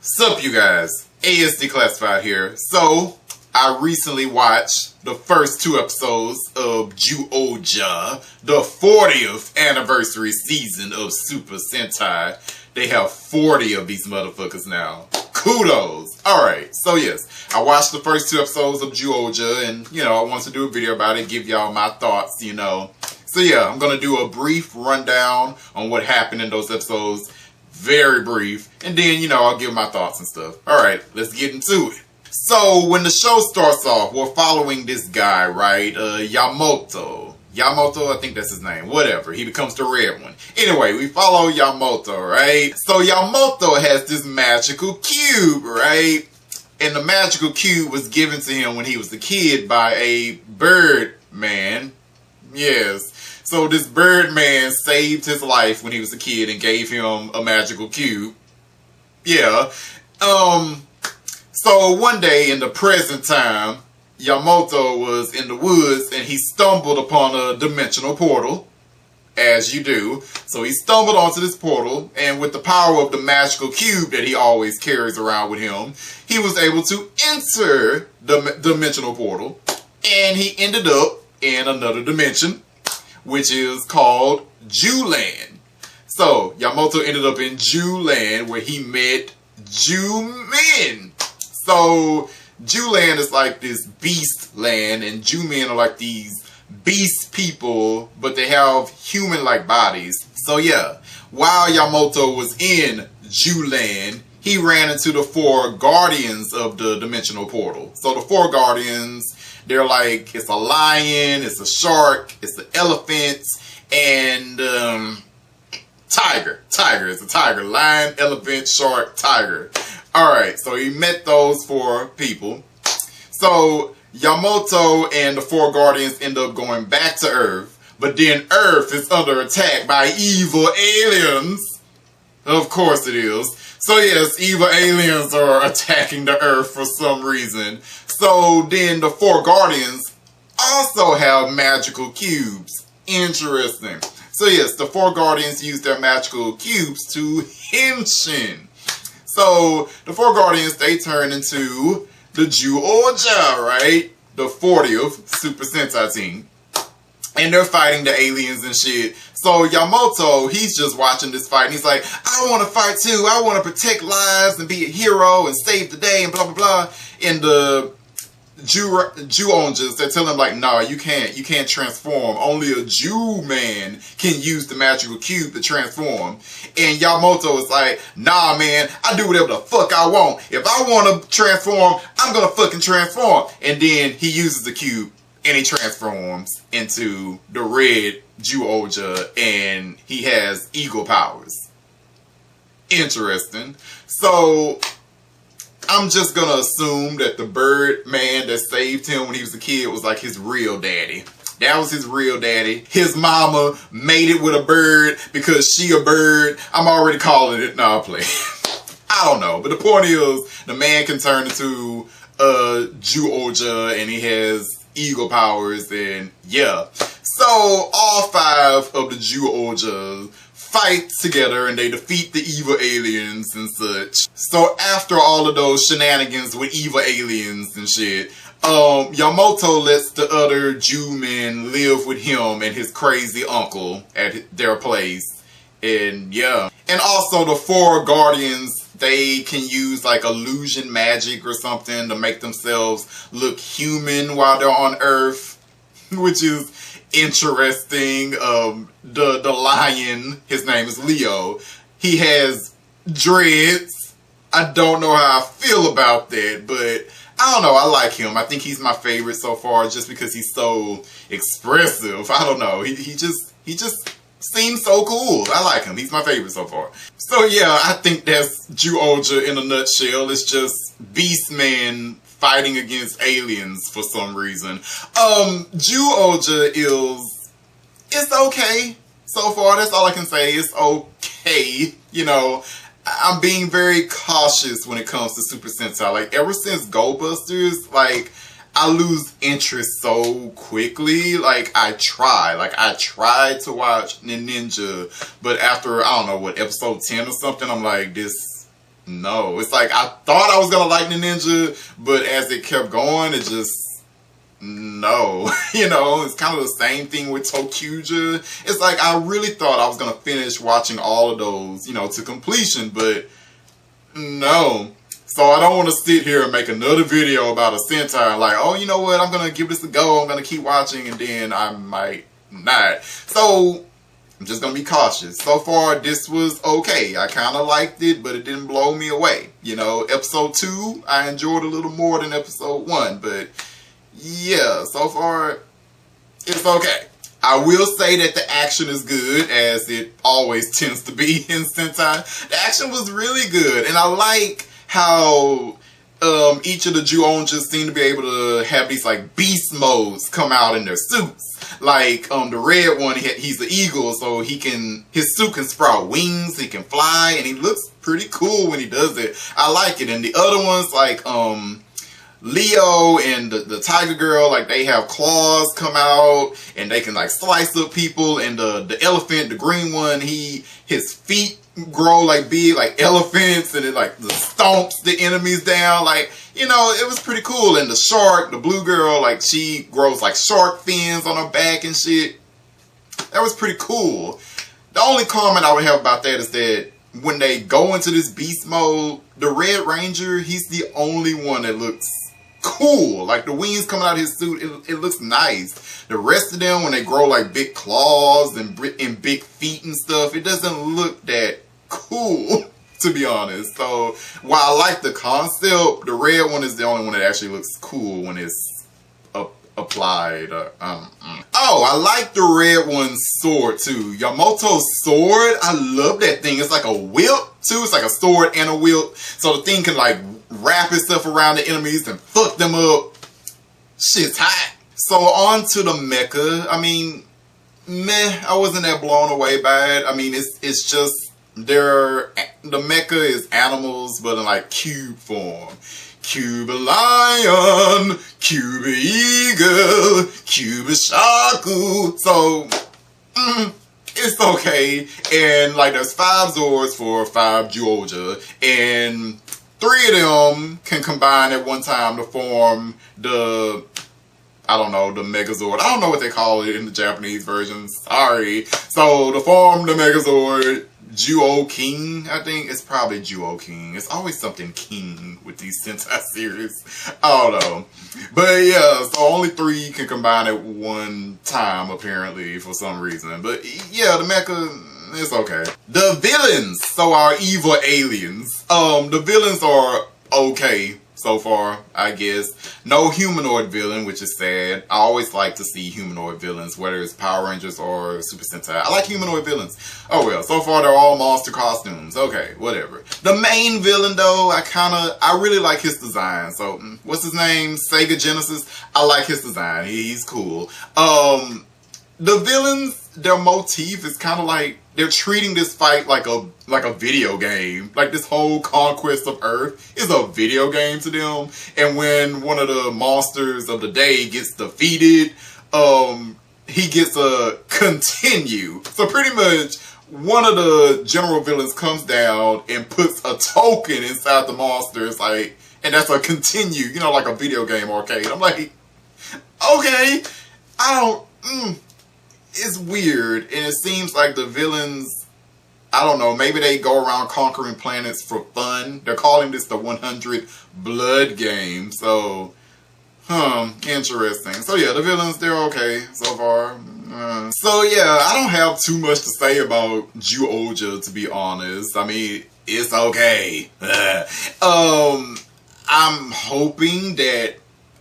Sup you guys, ASD Classified here. So, I recently watched the first two episodes of Zyuohger, the 40th anniversary season of Super Sentai. They have 40 of these motherfuckers now. Kudos! Alright, so yes, I watched the first two episodes of Zyuohger and, I wanted to do a video about it, give y'all my thoughts, So yeah, I'm gonna do a brief rundown on what happened in those episodes. Very brief. And then, I'll give my thoughts and stuff. Alright, let's get into it. So, when the show starts off, we're following this guy, right? Yamato. Yamato, I think that's his name. Whatever. He becomes the red one. Anyway, we follow Yamato, right? So, Yamato has this magical cube, right? And the magical cube was given to him when he was a kid by a bird man. Yes. So this bird man saved his life when he was a kid and gave him a magical cube. Yeah. So one day in the present time, Yamato was in the woods and he stumbled upon a dimensional portal, as you do. So he stumbled onto this portal, and with the power of the magical cube that he always carries around with him, he was able to enter the dimensional portal, and he ended up in another dimension, which is called Zyuland. So, Yamato ended up in Zyuland where he met Zyumen. So, Zyuland is like this beast land, and Zyumen are like these beast people, but they have human-like bodies. So yeah, while Yamato was in Zyuland, he ran into the four guardians of the dimensional portal. So the four guardians, they're like, it's a lion, it's a shark, it's an elephant, and tiger. Tiger, it's a tiger. Lion, elephant, shark, tiger. Alright, so he met those four people. So Yamato and the four guardians end up going back to Earth, but then Earth is under attack by evil aliens. Of course it is. So yes, evil aliens are attacking the Earth for some reason. So then the four guardians also have magical cubes. Interesting. So yes, the four guardians use their magical cubes to henshin. So the four guardians, they turn into the Zyuohger, right? The 40th Super Sentai team. And they're fighting the aliens and shit. So Yamato, he's just watching this fight and he's like, I want to fight too. I want to protect lives and be a hero and save the day and blah, blah, blah. And the Zyuohgers, they're telling him like, nah, you can't transform. Only a Jew man can use the magical cube to transform. And Yamato is like, nah, man, I do whatever the fuck I want. If I want to transform, I'm going to fucking transform. And then he uses the cube and he transforms into the red Zyuohger, and he has eagle powers. Interesting. So I'm just gonna assume that the bird man that saved him when he was a kid was like his real daddy. That was his real daddy. His mama made it with a bird because she a bird. I'm already calling it. No, I'll play. I don't know. But the point is, the man can turn into a Zyuohger and he has eagle powers, and yeah. So all five of the Zyuohgers fight together and they defeat the evil aliens and such. So after all of those shenanigans with evil aliens and shit, Yamato lets the other Zyumen live with him and his crazy uncle at their place. And yeah. And also the four guardians, they can use like illusion magic or something to make themselves look human while they're on Earth, which is interesting. The lion, his name is Leo. He has dreads. I don't know how I feel about that, but I don't know. I like him. I think he's my favorite so far, just because he's so expressive. I don't know. He just seems so cool. I like him. He's my favorite so far. So yeah, I think that's Zyuohger in a nutshell. It's just Beastman fighting against aliens for some reason. Zyuohger it's okay so far. That's all I can say. It's okay. I'm being very cautious when it comes to Super Sentai. Like, ever since Go Busters, like, I lose interest so quickly. Like, I tried to watch Ninja, but after, I don't know, what, episode 10 or something, I'm like, this no. It's like I thought I was gonna like the ninja, but as it kept going, it just no. You know, it's kind of the same thing with Tokuja. It's like I really thought I was gonna finish watching all of those, you know, to completion, but no. So I don't want to sit here and make another video about a Sentai like, oh, you know what, I'm gonna give this a go, I'm gonna keep watching, and then I might not. So I'm just gonna be cautious. So far, this was okay. I kind of liked it, but it didn't blow me away. You know, episode 2, I enjoyed a little more than episode 1, but yeah, so far, it's okay. I will say that the action is good, as it always tends to be in Sentai. The action was really good, and I like how each of the Zyuohgers seem to be able to have these like beast modes come out in their suits. Like the red one, he's the eagle, so his suit can sprout wings, he can fly, and he looks pretty cool when he does it. I like it. And the other ones, like Leo and the tiger girl, like they have claws come out and they can like slice up people. And the elephant, the green one, his feet grow like big like elephants, and it like stomps the enemies down. Like, you know, it was pretty cool. And the shark, the blue girl, like she grows like shark fins on her back and shit. That was pretty cool. The only comment I would have about that is that when they go into this beast mode, the Red Ranger, he's the only one that looks cool. Like the wings coming out of his suit, it looks nice. The rest of them, when they grow like big claws and big feet and stuff, it doesn't look that cool, to be honest. So while I like the concept, the red one is the only one that actually looks cool when it's applied. Oh, I like the red one's sword too. Yamamoto's sword, I love that thing. It's like a whip too. It's like a sword and a whip. So the thing can like wrap itself around the enemies and fuck them up. Shit's hot. So on to the mecha. I mean, meh, I wasn't that blown away by it. I mean, it's just the mecha is animals, but in like cube form. Cube lion, cube eagle, cube shaku. So it's okay. And like there's 5 Zords for 5 Zyuohger, and 3 of them can combine at one time to form the, I don't know, the Megazord. I don't know what they call it in the Japanese version. Sorry. So to form the Megazord, Zyuohger, I think it's probably Zyuohger. It's always something king with these Sentai series. I don't know. But yeah, so only 3 can combine at one time apparently for some reason. But yeah, the mecha, it's okay. The villains, so our evil aliens. The villains are okay so far, I guess. No humanoid villain, which is sad. I always like to see humanoid villains, whether it's Power Rangers or Super Sentai. I like humanoid villains. Oh well, so far they're all monster costumes. Okay, whatever. The main villain though, I really like his design. So, what's his name? Sega Genesis. I like his design. He's cool. The villains, their motif is kind of like they're treating this fight like a video game. Like this whole conquest of Earth is a video game to them. And when one of the monsters of the day gets defeated, he gets a continue. So pretty much one of the general villains comes down and puts a token inside the monster. It's like, and that's a continue, you know, like a video game arcade. I'm like, okay, it's weird, and it seems like the villains, I don't know, maybe they go around conquering planets for fun. They're calling this the 100 Blood game, so, interesting. So yeah, the villains, they're okay so far. So yeah, I don't have too much to say about Zyuohger, to be honest. I mean, it's okay. I'm hoping that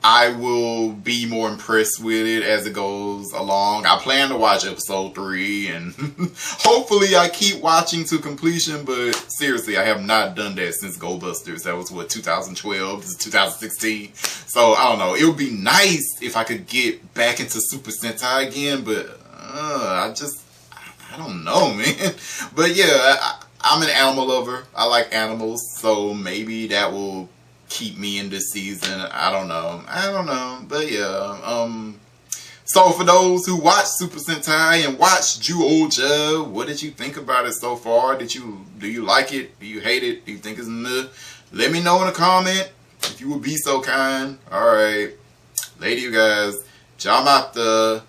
I will be more impressed with it as it goes along. I plan to watch episode 3 and hopefully I keep watching to completion, but seriously, I have not done that since Go Busters. That was what, 2012? This is 2016. So I don't know. It would be nice if I could get back into Super Sentai again, but I don't know, man. But yeah, I'm an animal lover. I like animals, so maybe that will keep me in this season. I don't know, but yeah, So for those who watch Super Sentai and watch Zyuohger, what did you think about it so far? Do you like it? Do you hate it? Do you think it's enough? Let me know in a comment if you would be so kind. Alright. Later, you guys. Ciao, mata.